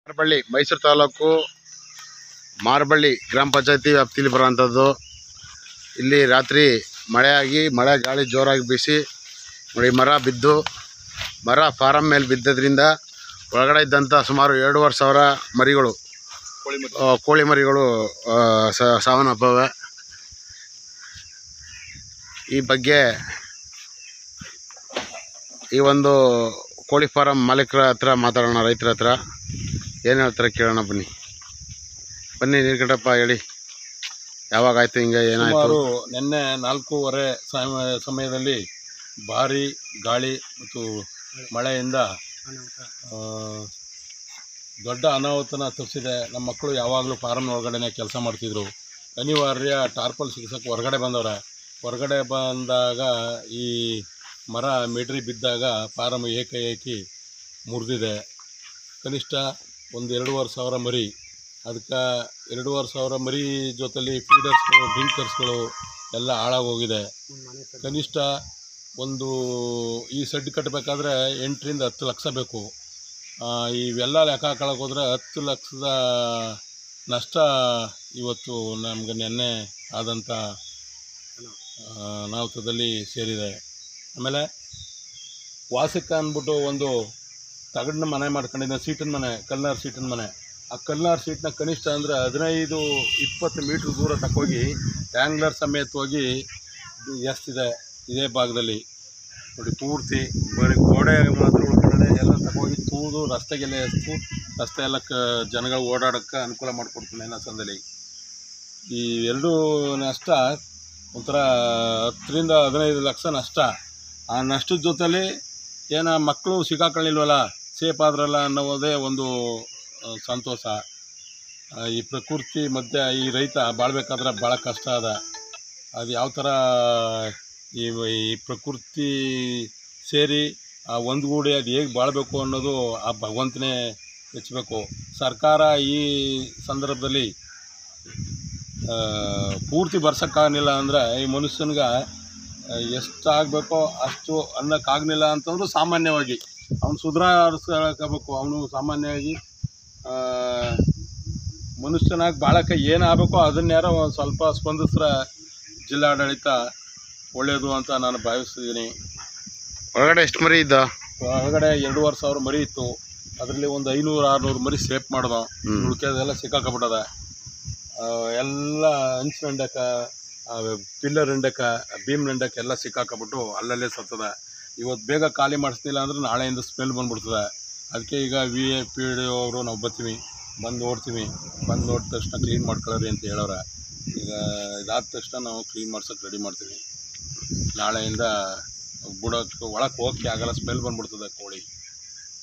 ಮಾರಬಳ್ಳಿ ಮೈಸೂರು ತಾಲೂಕು ಮಾರಬಳ್ಳಿ ಗ್ರಾಮ ಪಂಚಾಯತಿ ವ್ಯಾಪ್ತಿಯಲ್ಲಿ ಬರುವಂಥದ್ದು. ಇಲ್ಲಿ ರಾತ್ರಿ ಮಳೆಯಾಗಿ ಮಳೆ ಗಾಳಿ ಜೋರಾಗಿ ಬೀಸಿ ನೋಡಿ ಮರ ಬಿದ್ದು ಮರ ಫಾರಂ ಮೇಲೆ ಬಿದ್ದದ್ರಿಂದ ಒಳಗಡೆ ಇದ್ದಂಥ ಸುಮಾರು 2,500 ಮರಿಗಳು ಕೋಳಿ ಮರಿಗಳು ಸಾವನ್ನಪ್ಪಿವೆ. ಈ ಬಗ್ಗೆ ಈ ಒಂದು ಕೋಳಿ ಫಾರಂ ಮಾಲೀಕರ ಹತ್ರ ಮಾತಾಡೋಣ, ರೈತರ ಹತ್ರ ಏನು ಹೇಳ್ತಾರೆ ಕೇಳೋಣ. ಬನ್ನಿ ನೀರ್ಕಂಠಪ್ಪ, ಹೇಳಿ ಯಾವಾಗ ಆಯಿತು, ಹಿಂಗೆ ಏನಾಯಿತು? ನಿನ್ನೆ 4:15 ಸಮಯದಲ್ಲಿ ಭಾರಿ ಗಾಳಿ ಮತ್ತು ಮಳೆಯಿಂದ ದೊಡ್ಡ ಅನಾಹುತನ ತಪ್ಪಿಸಿದೆ. ನಮ್ಮ ಮಕ್ಕಳು ಯಾವಾಗಲೂ ಫಾರಂ ಒಳಗಡೆ ಕೆಲಸ ಮಾಡ್ತಿದ್ರು. ಅನಿವಾರ್ಯ ಟಾರ್ಪಲ್ ಸಿಗಿಸೋಕೆ ಹೊರಗಡೆ ಬಂದವ್ರೆ. ಹೊರಗಡೆ ಬಂದಾಗ ಈ ಮರ ಮೆಟ್ರಿ ಬಿದ್ದಾಗ ಫಾರಂ ಏಕಾಏಕಿ ಮುರಿದಿದೆ. ಕನಿಷ್ಠ ಒಂದು 2,500 ಮರಿ. ಅದಕ್ಕೆ 2,500 ಮರಿ ಜೊತೆಲಿ ಫೀಡರ್ಸ್ಗಳು, ಡ್ರಿಂಕರ್ಸ್ಗಳು ಎಲ್ಲ ಹಾಳಾಗೋಗಿದೆ. ಕನಿಷ್ಠ ಒಂದು ಈ ಸೆಡ್ ಕಟ್ಟಬೇಕಾದ್ರೆ 8ರಿಂದ 10 ಲಕ್ಷ ಬೇಕು. ಇವೆಲ್ಲ ಲೆಕ್ಕ ಹಾಕೊಳ್ಳೋಕೆ ಹೋದರೆ 10 ಲಕ್ಷದ ನಷ್ಟ ಇವತ್ತು ನಮಗೆ ನೆನ್ನೆ ಆದಂಥ ಅನಾಹುತದಲ್ಲಿ ಸೇರಿದೆ. ಆಮೇಲೆ ವಾಸಕ್ಕೆ ಅಂದ್ಬಿಟ್ಟು ಒಂದು ತಗಡಿನ ಮನೆ ಮಾಡ್ಕೊಂಡಿದ್ದೆ, ಸೀಟಿನ ಮನೆ, ಕಲ್ನಾರ್ ಸೀಟಿನ ಮನೆ. ಆ ಕಲ್ನಾರ್ ಸೀಟ್ನ ಕನಿಷ್ಠ ಅಂದರೆ 15-20 ಮೀಟ್ರ್ ದೂರ ತಕ್ಕೋಗಿ ಟ್ಯಾಂಗ್ಲರ್ ಸಮೇತವಾಗಿ ಎಸ್ತಿದೆ. ಇದೇ ಭಾಗದಲ್ಲಿ ನೋಡಿ ಪೂರ್ತಿ ಬರೀ ಗೋಡೆ ಮಾತ್ರ ಉಳ್ಕೊಂಡೆ, ಎಲ್ಲ ತಗೋಗಿ ತೂದು ರಸ್ತೆಗೆಲ್ಲ ಎಸ್ತು ರಸ್ತೆ ಎಲ್ಲ ಜನಗಳು ಓಡಾಡೋಕ್ಕೆ ಅನುಕೂಲ ಮಾಡಿಕೊಡ್ತೀನಿ ಸಮಯದಲ್ಲಿ. ಈ ಎರಡೂ ನಷ್ಟ ಒಂಥರ 10ರಿಂದ 15 ಲಕ್ಷ ನಷ್ಟ. ಆ ನಷ್ಟದ ಜೊತೆಲಿ ಮಕ್ಕಳು ಸಿಕ್ಕಾಕೊಳ್ಳಿಲ್ವಲ್ಲ, ಸೇಫ್ ಆದ್ರಲ್ಲ ಅನ್ನೋದೇ ಒಂದು ಸಂತೋಷ. ಈ ಪ್ರಕೃತಿ ಮಧ್ಯೆ ಈ ರೈತ ಬಾಳ್ಬೇಕಾದ್ರೆ ಭಾಳ ಕಷ್ಟ ಅದ. ಅದು ಯಾವ ಥರ ಈ ಪ್ರಕೃತಿ ಸೇರಿ ಒಂದುಗೂಡಿ ಅದು ಹೇಗೆ ಬಾಳಬೇಕು ಅನ್ನೋದು ಆ ಭಗವಂತನೇ ಮೆಚ್ಚಬೇಕು. ಸರ್ಕಾರ ಈ ಸಂದರ್ಭದಲ್ಲಿ ಪೂರ್ತಿ ಬರ್ಸೋಕ್ಕಾಗಲಿಲ್ಲ ಅಂದರೆ ಈ ಮನುಷ್ಯನಿಗೆ ಎಷ್ಟು ಆಗಬೇಕೋ ಅಷ್ಟು ಅನ್ನೋಕ್ಕಾಗಲಿಲ್ಲ ಅಂತಂದ್ರೂ ಸಾಮಾನ್ಯವಾಗಿ ಅವನು ಸುಧಾರಿಸ್ಕೋಬೇಕು. ಅವನು ಸಾಮಾನ್ಯವಾಗಿ ಮನುಷ್ಯನಾಗಿ ಬಾಳಕ್ಕೆ ಏನಾಗಬೇಕೋ ಅದನ್ಯಾರೋ ಒಂದು ಸ್ವಲ್ಪ ಸ್ಪಂದಿಸ್ರೆ ಜಿಲ್ಲಾಡಳಿತ ಒಳ್ಳೆಯದು ಅಂತ ನಾನು ಭಾವಿಸ್ತಿದ್ದೀನಿ. ಒಳಗಡೆ ಎಷ್ಟು ಮರಿ ಇದ್ದ? ಒಳಗಡೆ 2,500 ಮರಿ ಇತ್ತು. ಅದರಲ್ಲಿ ಒಂದು 500-600 ಮರಿ ಸೇಫ್ ಮಾಡ್ದೋ. ಉಳ್ಕೆದೆಲ್ಲ ಸಿಕ್ಕಾಕಬಿಟ್ಟದ. ಎಲ್ಲ ಹಂಚಿನ ಹಿಂಡಕ್ಕ, ಪಿಲ್ಲರ್ ಹಿಂಡಕ್ಕ, ಬೀಮ್ ಹಿಂಡಕ್ಕೆ ಎಲ್ಲ ಸಿಕ್ಕಾಕಬಿಟ್ಟು ಅಲ್ಲಲ್ಲೇ ಸತ್ತದ. ಇವತ್ತು ಬೇಗ ಖಾಲಿ ಮಾಡಿಸ್ತಿಲ್ಲ ಅಂದ್ರೆ ನಾಳೆಯಿಂದ ಸ್ಮೆಲ್ ಬಂದುಬಿಡ್ತದೆ. ಅದಕ್ಕೆ ಈಗ VAPD ಅವರು ನಾವು ಬರ್ತೀವಿ, ಬಂದು ನೋಡ್ತೀವಿ, ಬಂದು ನೋಡಿದ ತಕ್ಷಣ ಕ್ಲೀನ್ ಮಾಡ್ಕೊಳ್ಳ್ರಿ ಅಂತ ಹೇಳೋರೆ. ಈಗ ಇದಾದ ತಕ್ಷಣ ನಾವು ಕ್ಲೀನ್ ಮಾಡ್ಸೋಕೆ ರೆಡಿ ಮಾಡ್ತೀವಿ. ನಾಳೆಯಿಂದ ಬುಡಕ್ಕೆ ಒಳಕ್ಕೆ ಹೋಗಕ್ಕೆ ಆಗಲ್ಲ, ಸ್ಮೆಲ್ ಬಂದ್ಬಿಡ್ತದೆ. ಕೋಳಿ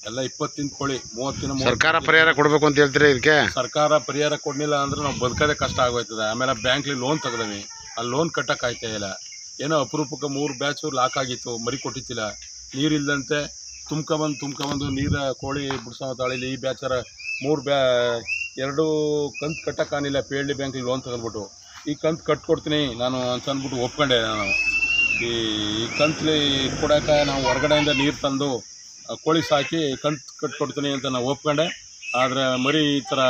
ಎಲ್ಲ 20 ದಿನ ಕೋಳಿ, 30 ದಿನ. ಸರ್ಕಾರ ಪರಿಹಾರ ಕೊಡಬೇಕು ಅಂತ ಹೇಳ್ತೀರಿ? ಇದಕ್ಕೆ ಸರ್ಕಾರ ಪರಿಹಾರ ಕೊಡಲಿಲ್ಲ ಅಂದರೆ ನಾವು ಬದುಕೋದೇ ಕಷ್ಟ ಆಗೋಯ್ತದೆ. ಆಮೇಲೆ ಬ್ಯಾಂಕ್ಲಿ ಲೋನ್ ತೆಗ್ದೀವಿ, ಆ ಲೋನ್ ಕಟ್ಟಕ್ಕೆ ಆಯ್ತಾ ಇಲ್ಲ. ಏನೋ ಅಪರೂಪಕ್ಕೆ 3 ಬ್ಯಾಚು ಲಾಕ್ ಆಗಿತ್ತು, ಮರಿ ಕೊಟ್ಟಿತ್ತಿಲ್ಲ. ನೀರಿಲ್ಲದಂತೆ ತುಂಬ್ಕೊಂಬಂದು ನೀರು ಕೋಳಿ ಬಿಡ್ಸೋ ತಾಳಿಲಿ ಈ ಬ್ಯಾಚರ 2 ಕಂತು ಕಟ್ಟಕ್ಕಾಗಿಲ್ಲ. PLD ಬ್ಯಾಂಕ್ಲಿ ಲೋನ್ ತೆಗೆದ್ಬಿಟ್ಟು ಈ ಕಂತು ಕಟ್ಕೊಡ್ತೀನಿ ನಾನು ಅಂತ ಅಂದ್ಬಿಟ್ಟು ಒಪ್ಕೊಂಡೆ. ನಾನು ಈ ಕಂತ್ಲಿ ಕೊಡೋಕೆ ನಾವು ಹೊರಗಡೆಯಿಂದ ನೀರು ತಂದು ಕೋಳಿ ಸಾಕಿ ಕಂತು ಕಟ್ಕೊಡ್ತೀನಿ ಅಂತ ನಾವು ಒಪ್ಕೊಂಡೆ. ಆದರೆ ಮರಿ ಈ ಥರ